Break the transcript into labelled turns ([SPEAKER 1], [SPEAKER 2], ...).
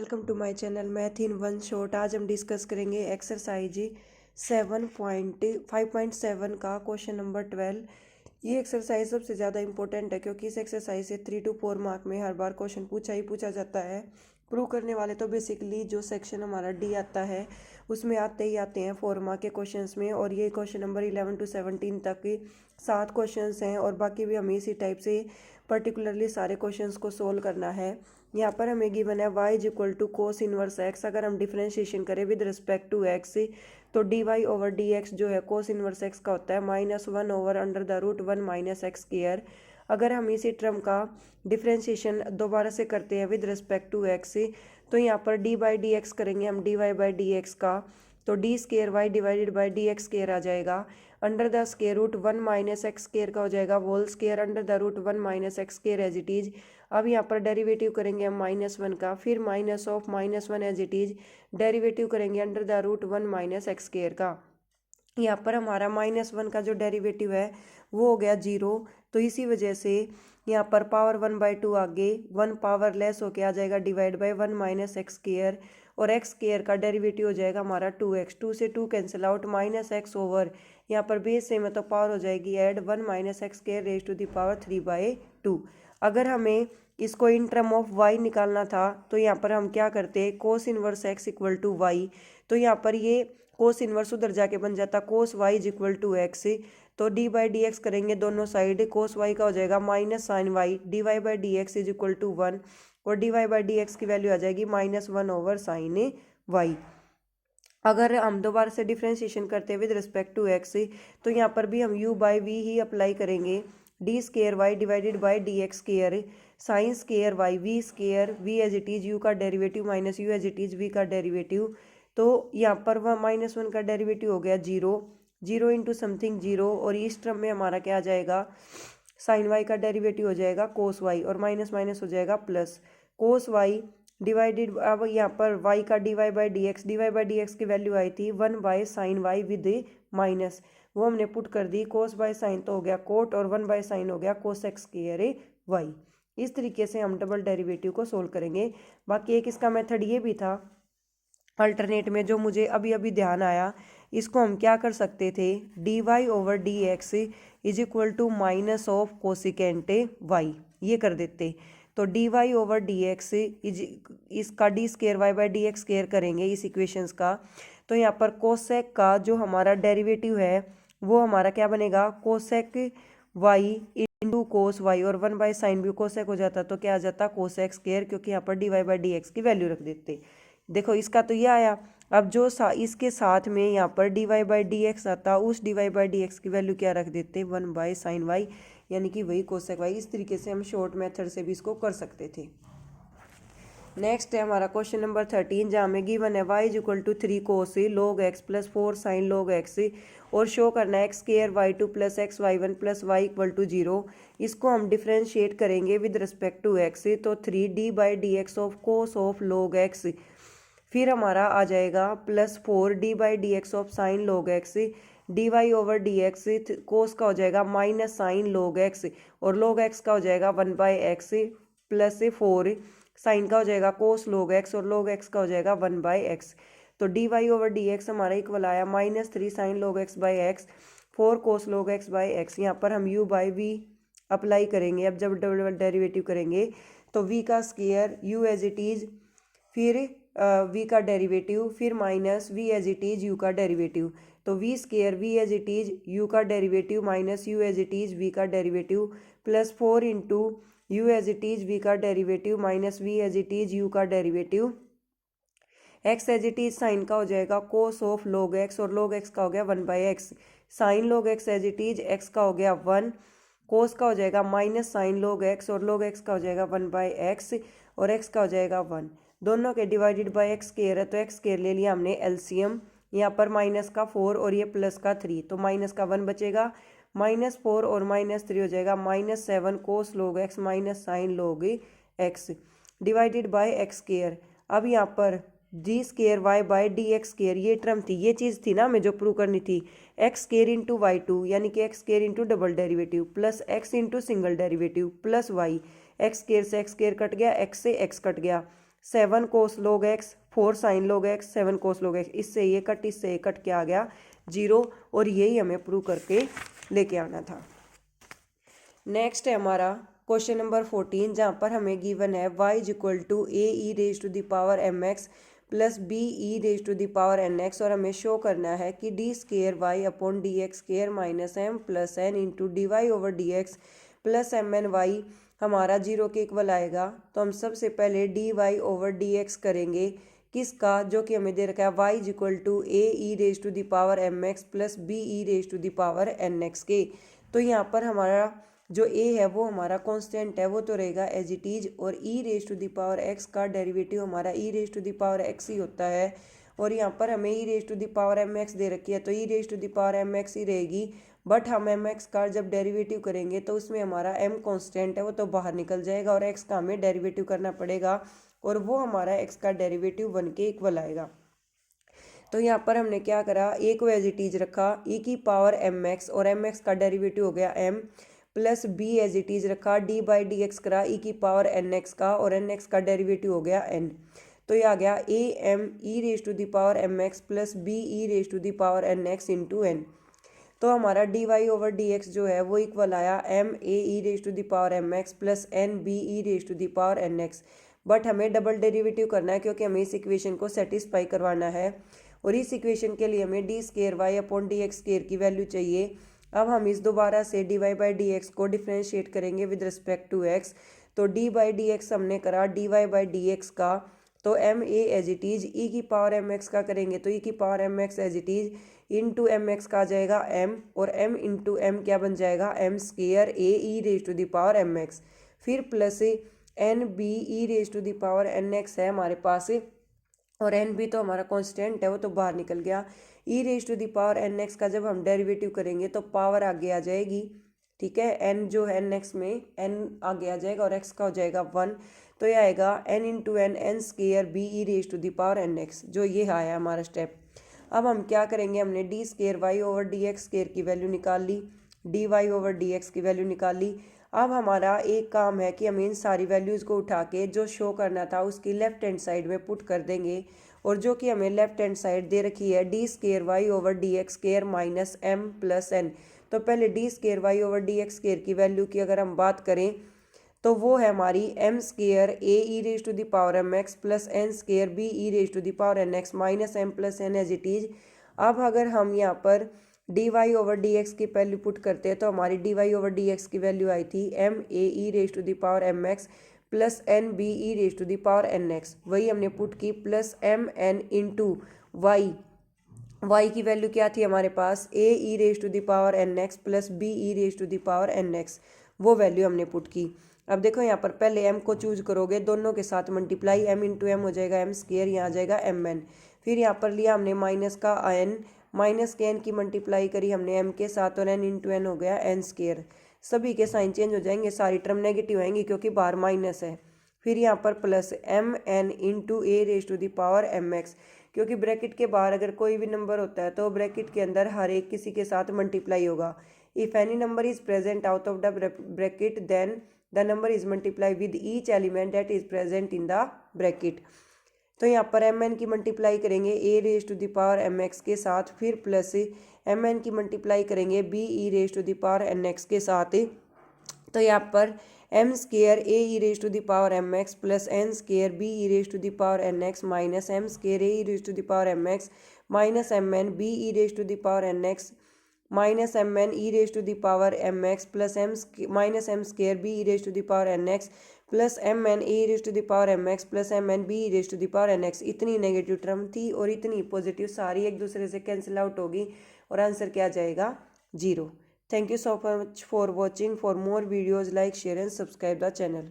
[SPEAKER 1] Welcome to my channel math in one shot. आज हम discuss करेंगे एक्सरसाइज 7.5.7 का क्वेश्चन नंबर 12। ये एक्सरसाइज सबसे ज़्यादा इंपॉर्टेंट है क्योंकि इस एक्सरसाइज से 3 to 4 मार्क में हर बार क्वेश्चन पूछा जाता है। प्रूव करने वाले तो बेसिकली जो सेक्शन हमारा डी आता है उसमें आते ही आते हैं 4 मार्क के क्वेश्चंस में, और ये क्वेश्चन नंबर 11 to 17 तक 7 क्वेश्चंस हैं और बाकी भी हमें इसी टाइप से पर्टिकुलरली सारे क्वेश्चंस को सोल्व करना है। यहाँ पर हमें गिवन है y is equal to cos inverse x. अगर हम डिफरेंशिएशन करें विद रिस्पेक्ट टू एक्स तो D Y over D x जो है कोस इनवर्स एक्स का होता है -1 over under the root 1 minus x square. अगर हम इसी टर्म का डिफरेंशिएशन दोबारा से करते हैं विद रिस्पेक्ट टू एक्स तो यहाँ पर डी बाई डी एक्स करेंगे हम D Y by D X का, तो D square Y divided by D X square आ जाएगा। Under the square root 1 minus x square का हो जाएगा whole square under the root 1 minus x square as it is. अब यहाँ पर डेरिवेटिव करेंगे हम -1 का, फिर minus of -1 as it is derivative करेंगे under the root 1 minus x square का। यहाँ पर हमारा -1 का जो डेरिवेटिव है वो हो गया 0, तो इसी वजह से यहाँ पर पावर 1/2 आगे 1 पावर लेस होके आ जाएगा divide by 1 minus x square, और एक्स स्क्वायर का डेरिवेटिव हो जाएगा हमारा 2x। 2 से 2 cancel out minus x over यहाँ पर बेस से मतलब पावर हो जाएगी add 1 minus x square raise to the power 3/2। अगर हमें इसको इन टर्म ऑफ y निकालना था तो यहाँ पर हम क्या करते cos inverse x equal to y, तो यहाँ पर ये कोस इनवर्स उधर जाके बन जाता cos y is equal to x, तो डी बाई डी एक्स करेंगे दोनों साइड, कोस y का हो जाएगा minus sine y d Y by D x is equal to 1, और d Y by D x की वैल्यू आ जाएगी -1 ओवर साइन वाई। अगर हम दोबारा से डिफ्रेंशिएशन करते हैं विद रिस्पेक्ट टू एक्स तो यहाँ पर भी हम u बाई वी ही अप्लाई करेंगे, D square Y divided by D x square sine square Y V square V as it is u का derivative minus u as it is v का derivative, तो यहाँ पर वह -1 का डेरिवेटिव हो गया 0 इंटू समथिंग 0, और इस टर्म में हमारा क्या आ जाएगा साइन वाई का डेरिवेटिव हो जाएगा कोस वाई, और माइनस माइनस हो जाएगा प्लस कोस वाई डिवाइडेड। अब यहाँ पर y का d Y by D x की वैल्यू आई थी 1 by sine y with minus, वो हमने पुट कर दी कोस बाय साइन तो हो गया कोट, और 1 बाय साइन हो गया कोस एक्स स्क्वायर वाई। इस तरीके से हम डबल डेरिवेटिव को सोल्व करेंगे। बाकी एक इसका मेथड ये भी था अल्टरनेट में जो मुझे अभी अभी ध्यान आया, इसको हम क्या कर सकते थे D Y over D x is equal to minus of cosecant Y, ये कर देते, तो D Y over D X इसका D square Y by D x square करेंगे इस इक्वेशंस का, तो यहाँ पर कोसेक का जो हमारा डेरिवेटिव है वो हमारा क्या बनेगा cosec y into cos y, और 1 बाई साइन भी कोसेक हो जाता तो क्या आ जाता कोसेक स्केयर, क्योंकि यहाँ पर d Y by D x की वैल्यू रख देते। देखो इसका तो ये आया, अब जो इसके साथ में यहाँ पर d Y by D x आता उस d Y by D x की वैल्यू क्या रख देते 1 बाई साइन वाई, यानी कि वही कोसेक वाई। इस तरीके से हम शॉर्ट मेथड से भी इसको कर सकते थे। नेक्स्ट है हमारा क्वेश्चन नंबर 13, जहाँ में गिवन है y is equal to 3 cos log x plus 4 sine log x, और शो करना है x square y2 plus x y1 plus y equal to 0। इसको हम डिफ्रेंशिएट करेंगे विद रिस्पेक्ट टू एक्स, तो 3d by D X of cos of log X, फिर हमारा आ जाएगा plus 4d by D X of sine log X, D Y over D X cos का हो जाएगा माइनस साइन लॉग एक्स, और log x का हो जाएगा 1 बाई एक्स प्लस 4 साइन का हो जाएगा कोस लॉग एक्स, और लॉग एक्स का हो जाएगा 1 बाई एक्स, तो D Y over D x हमारा इक्वल आया -3 sine log x by x 4 cos log x by x. यहाँ पर हम u बाई वी अप्लाई करेंगे, अब जब डबल डेरिवेटिव करेंगे तो v का square u as it is, फिर v का डेरिवेटिव, फिर minus v as it is u का डेरिवेटिव, तो v square v as it is u का derivative minus u as it is v का derivative plus 4 into u as it is v का derivative minus v as it is u का derivative, x as it is sine का हो जाएगा cos of log x, और log x का हो गया 1 by x, sine log x as it is x का हो गया 1, कोस का हो जाएगा माइनस साइन log x, और log x का हो जाएगा 1 बाई एक्स, और x का हो जाएगा 1, दोनों के डिवाइडेड बाई एक्स स्क्वायर है तो एक्स स्क्वायर ले लिया हमने एलसीएम, यहाँ पर माइनस का 4 और ये प्लस का 3, तो माइनस का 1 बचेगा, -4 और -3 हो जाएगा -7 cos log X minus sine log X divided by X square. अब यहाँ पर D square Y by D X square ये टर्म थी, ये चीज़ थी ना हमें जो प्रूव करनी थी, x square into y two यानी कि x square into double derivative plus x into single derivative plus y, x square से एक्स स्क्वायर कट गया, एक्स से एक्स कट गया, 7 cos log x, 4 sine log x, 7 cos log x, इससे ये cut के आ गया 0 और यही हमें प्रूव करके लेके आना था। नेक्स्ट है हमारा क्वेश्चन नंबर 14, जहाँ पर हमें गिवन है y equal to a E raise to the power M x plus B E raise to the power N x, और हमें शो करना है कि d square Y upon D x square minus m plus n into d Y over D x plus M n y हमारा 0 के equal आएगा। तो हम सबसे पहले d Y over D x करेंगे किसका, जो कि हमें दे रखा है y equal to a E raise to the power M x plus B E raise to the power N x के। तो यहाँ पर हमारा जो a है वो हमारा कांस्टेंट है, वो तो रहेगा एज इट इज, और e raise to the power x का डेरिवेटिव हमारा e raise to the power x ही होता है। और यहाँ पर हमें e raise to the power mx दे रखी है, तो e raise to the power mx ही रहेगी। बट हम mx का जब डेरिवेटिव करेंगे तो उसमें हमारा m कांस्टेंट है, वो तो बाहर निकल जाएगा और x का हमें डेरिवेटिव करना पड़ेगा, और वो हमारा x का डेरिवेटिव बन के इक्वल आएगा। तो यहाँ पर हमने क्या करा, a को एज इट इज रखा e की पावर mx, और mx का डेरिवेटिव हो गया m, plus b as it is रखा डी बाई डी एक्स करा ई की पावर एन एक्स का, और एन एक्स का डेरिवेटिव हो गया एन। तो ये आ गया a m e raise to the power M x plus B E raise to the power N x into n. तो हमारा d Y over D x जो है वो इक्वल आया m A E raise to the power M x plus N B E raise to the power N x. But हमें double derivative करना है क्योंकि हमें इस इक्वेशन को सेटिस्फाई करवाना है, और इस इक्वेशन के लिए हमें D square Y upon D x square की वैल्यू चाहिए। अब हम इस दोबारा से D Y by D X को डिफ्रेंशिएट करेंगे विद रिस्पेक्ट टू एक्स। तो डी बाई डी एक्स हमने करा D Y by D X का, तो M A as it is E की पावर एम एक्स का करेंगे तो ई की power M X as it is into M X का आ जाएगा एम, और एम इंटू एम क्या बन जाएगा M square A E raise to the power M X, फिर plus N B E raise to the power N X है हमारे पास, और एन भी तो हमारा कांस्टेंट है वो तो बाहर निकल गया। E raise to the power N X का जब हम डेरिवेटिव करेंगे तो पावर आगे आ जाएगी, ठीक है, एन जो है एन एक्स में एन आगे आ जाएगा और एक्स का हो जाएगा 1। तो यह आएगा n into n n square b E raise to the power N x, जो ये आया हमारा स्टेप। अब हम क्या करेंगे, हमने D square Y over D x square की वैल्यू निकाल ली, D Y over D x की वैल्यू निकाल ली। अब हमारा एक काम है कि हम इन सारी वैल्यूज़ को उठा के जो शो करना था उसकी लेफ्ट हैंड साइड में पुट कर देंगे, और जो कि हमें लेफ्ट हैंड साइड दे रखी है d square Y over D x square minus m plus n. तो पहले d square Y over D x square की वैल्यू की अगर हम बात करें तो वो है हमारी m square A E raise to the power M x plus n square b E raise to the power N x minus m plus n as it is. अब अगर हम यहाँ पर d Y over D x की value put करते हैं तो हमारी D Y over D x की वैल्यू आई थी M A E raise to the power M x plus N B E raise to the power N X, वही हमने पुट की plus M N into Y. Y की value क्या थी हमारे पास A E raise to the power N x plus B E raise to the power N x, वो value हमने पुट की। अब देखो यहाँ पर पहले एम को चूज करोगे, दोनों के साथ मल्टीप्लाई, एम इंटू एम हो जाएगा एम स्केयर, यहाँ आ जाएगा एम एन। फिर यहाँ पर लिया हमने माइनस का एन, माइनस के एन की मल्टीप्लाई करी हमने एम के साथ, और एन इंटू एन हो गया एन स्केयर। सभी के साइन चेंज हो जाएंगे, सारी टर्म नेगेटिव आएंगी क्योंकि बाहर माइनस है। फिर यहाँ पर plus M N into a raise to the power M x, क्योंकि ब्रैकेट के बाहर अगर कोई भी नंबर होता है तो ब्रैकेट के अंदर हर एक किसी के साथ मल्टीप्लाई होगा। If any number is present out of the bracket then the number is multiply with each element that is present in the bracket. तो यहाँ पर एम एन की मल्टीप्लाई करेंगे A raise to the power M X के साथ, फिर plus M N की multiply करेंगे B E raise to the power N x के साथ। तो यहाँ पर M square A E raise to the power M x plus n square b E raise to the power N x minus m square A E raise to the power M x minus m n B E raise to the power N x minus m n e raise to the power M x plus m minus m square b E raise to the power N x plus M n a raise to the power M x plus M n b raise to the power N x. इतनी negative term थी और इतनी positive, सारी एक दूसरे से cancel out होगी और आंसर क्या जाएगा 0। Thank you so much for watching. For more videos like share and subscribe the channel.